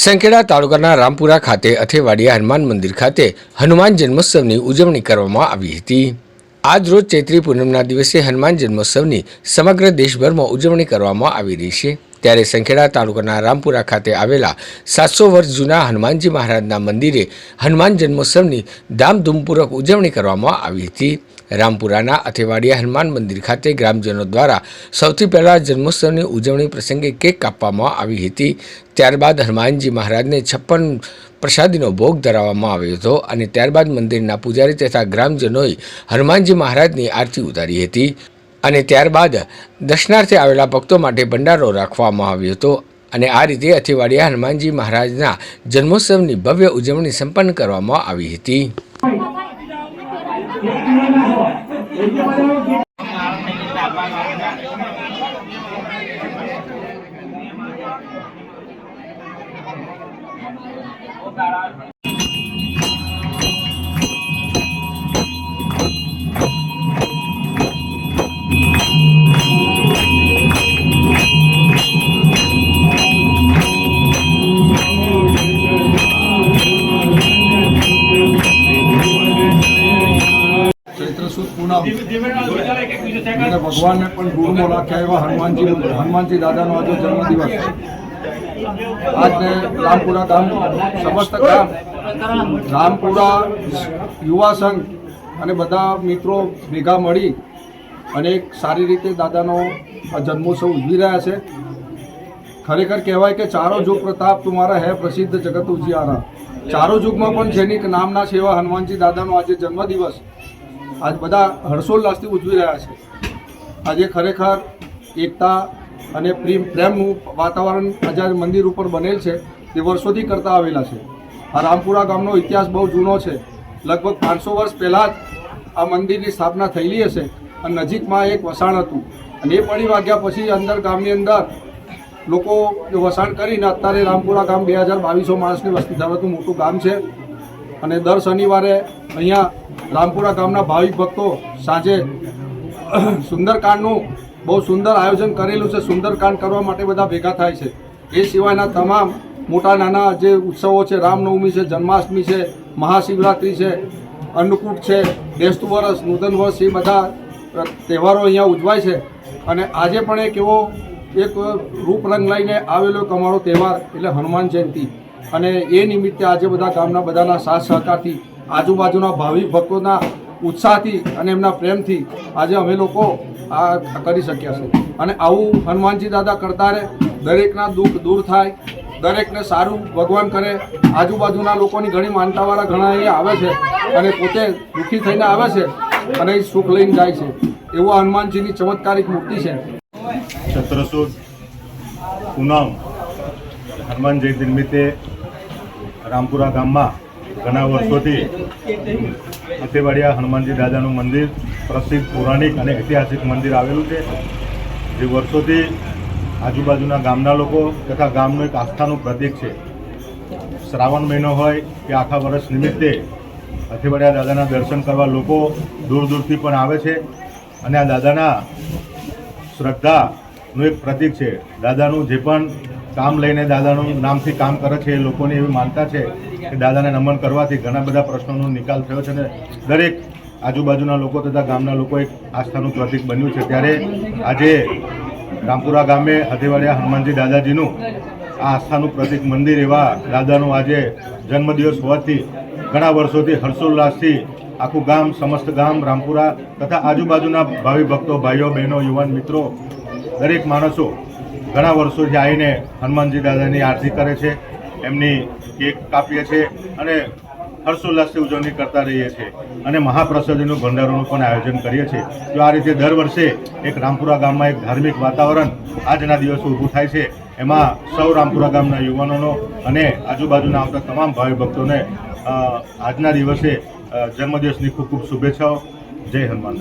સંખેડા તાલુકાના રામપુરા ખાતે અથેવાડિયા હનુમાન મંદિર ખાતે હનુમાન જન્મોત્સવની ઉજવણી કરવામાં આવી હતી। આજ રોજ ચૈત્રી પૂનમના દિવસે હનુમાન જન્મોત્સવની સમગ્ર દેશભરમાં ઉજવણી કરવામાં આવી રહી છે। ત્યારે સંખેડા તાલુકાના રામપુરા ખાતે આવેલા 700 વર્ષ જૂના હનુમાનજી મહારાજના મંદિરે હનુમાન જન્મોત્સવની ધામધૂમપૂર્વક ઉજવણી કરવામાં આવી હતી। રામપુરાના અથેવાડિયા હનુમાન મંદિર ખાતે ગ્રામજનો દ્વારા સૌથી પહેલા જન્મોત્સવની ઉજવણી પ્રસંગે કેક કાપવામાં આવી હતી। ત્યારબાદ હનુમાનજી મહારાજને 56 પ્રસાદીનો ભોગ ધરાવવામાં આવ્યો હતો અને ત્યારબાદ મંદિરના પૂજારી તથા ગ્રામજનોએ હનુમાનજી મહારાજની આરતી ઉતારી હતી અને ત્યારબાદ દર્શનાર્થે આવેલા ભક્તો માટે ભંડારો રાખવામાં આવ્યો હતો અને આ રીતે અથેવાડિયા હનુમાનજી મહારાજના જન્મોત્સવની ભવ્ય ઉજવણી સંપન્ન કરવામાં આવી હતી। चैत्र सुद पूनम मैंने भगवान ने गुरु मोलाख्या हनुमानजी दादा आज जन्मदिवस आज ने रामपुरा गाम समस्त गाम रामपुरा युवा संघ અને બધા મિત્રો ભેગા મળી અને એક સારી રીતે દાદાનો જન્મોત્સવ ઉજવી રહ્યા છે। ખરેખર કહેવાય કે ચારો યુગ પ્રતાપ તુમારા હે પ્રસિદ્ધ જગત ઉજિયારા। ચારો યુગમાં પણ જેની નામના છે એવા હનુમાનજી દાદાનો આજે જન્મદિવસ આજ બધા હર્ષોલ્લાસથી ઉજવી રહ્યા છે। આજે ખરેખર એકતા અને પ્રેમનું વાતાવરણ આજે મંદિર ઉપર બનેલ છે તે વર્ષોથી કરતા આવેલા છે। આ રામપુરા ગામનો ઇતિહાસ બહુ જૂનો છે। લગભગ 500 વર્ષ પહેલાં જ આ મંદિરની સ્થાપના થયેલી હશે અને નજીકમાં એક વસાણ હતું અને એ પડી વાગ્યા પછી અંદર ગામની અંદર લોકો વસાણ કરીને અત્યારે રામપુરા ગામ 2200 માણસની વસ્તી ધરાવતું મોટું ગામ છે અને દર શનિવારે અહીંયા રામપુરા ગામના ભાવિક ભક્તો સાંજે સુંદરકાંડનું બહુ સુંદર આયોજન કરેલું છે। સુંદરકાંડ કરવા માટે બધા ભેગા થાય છે। એ સિવાયના તમામ મોટા નાના જે ઉત્સવો છે, રામનવમી છે, જન્માષ્ટમી છે, મહાશિવરાત્રિ છે, અન્નકૂટ છે, બેસતું વર્ષ, નૂતન વર્ષ, એ બધા તહેવારો અહીંયા ઉજવાય છે અને આજે પણ એક રૂપ રંગ લઈને આવેલો એક અમારો તહેવાર એટલે હનુમાન જયંતિ અને એ નિમિત્તે આજે બધા ગામના બધાના સાથ સહકારથી આજુબાજુના ભાવિક ભક્તોના ઉત્સાહથી અને એમના પ્રેમથી આજે અમે લોકો આ કરી શક્યા છે અને આવું હનુમાનજી દાદા કરતા રહે, દરેકના દુઃખ દૂર થાય, દરેકને સારું ભગવાન કરે। આજુબાજુના લોકોની ઘણી માનતાવાળા ઘણા અહીંયા આવે છે અને પોતે દુઃખી થઈને આવે છે અને સુખ લઈને જાય છે। એવો હનુમાનજીની ચમત્કારિક મૂર્તિ છે। ચૈત્ર સુદ પૂનમ હનુમાન જયંતિ નિમિત્તે રામપુરા ગામમાં ઘણા વર્ષોથી અથેવાડિયા હનુમાનજી દાદાનું મંદિર પ્રસિદ્ધ પૌરાણિક અને ઐતિહાસિક મંદિર આવેલું છે, જે વર્ષોથી આજુબાજુના ગામના લોકો તથા ગામનું એક આસ્થાનું પ્રતીક છે। શ્રાવણ મહિનો હોય કે આખા વર્ષ નિમિત્તે અથેવાડિયા દાદાના દર્શન કરવા લોકો દૂર દૂરથી પણ આવે છે અને આ દાદાના શ્રદ્ધાનું એક પ્રતીક છે। દાદાનું જે પણ કામ લઈને દાદાનું નામથી કામ કરે છે એ લોકોની એવી માનતા છે કે દાદાને નમન કરવાથી ઘણા બધા પ્રશ્નોનો નિકાલ થયો છે અને દરેક આજુબાજુના લોકો તથા ગામના લોકો એક આસ્થાનું પ્રતીક બન્યું છે। ત્યારે આજે રામપુરા ગામે અથેવાડિયા હનુમાનજી દાદાજીનું આ આસ્થાનું પ્રતીક મંદિર એવા દાદાનું આજે જન્મદિવસ હોવાથી ઘણા વર્ષોથી હર્ષોલ્લાસથી આખું ગામ, સમસ્ત ગામ રામપુરા તથા આજુબાજુના ભાવિ ભક્તો, ભાઈઓ બહેનો, યુવાન મિત્રો, દરેક માણસો ઘણા વર્ષોથી આવીને હનુમાનજી દાદાની આરતી કરે છે, એમની કેક કાપીએ છીએ અને હર્ષોલ્લાસથી ઉજવણી કરતા રહીએ છીએ અને મહાપ્રસાદીનું ભંડારોનું પણ આયોજન કરીએ છીએ। તો આ રીતે દર વર્ષે એક રામપુરા ગામમાં એક ધાર્મિક વાતાવરણ આજના દિવસે ઊભું થાય છે। એમાં સૌ રામપુરા ગામના યુવાનોનો અને આજુબાજુના આવતા તમામ ભાવિ ભક્તોને આજના દિવસે જન્મદિવસની ખૂબ ખૂબ શુભેચ્છાઓ। જય હનુમાન।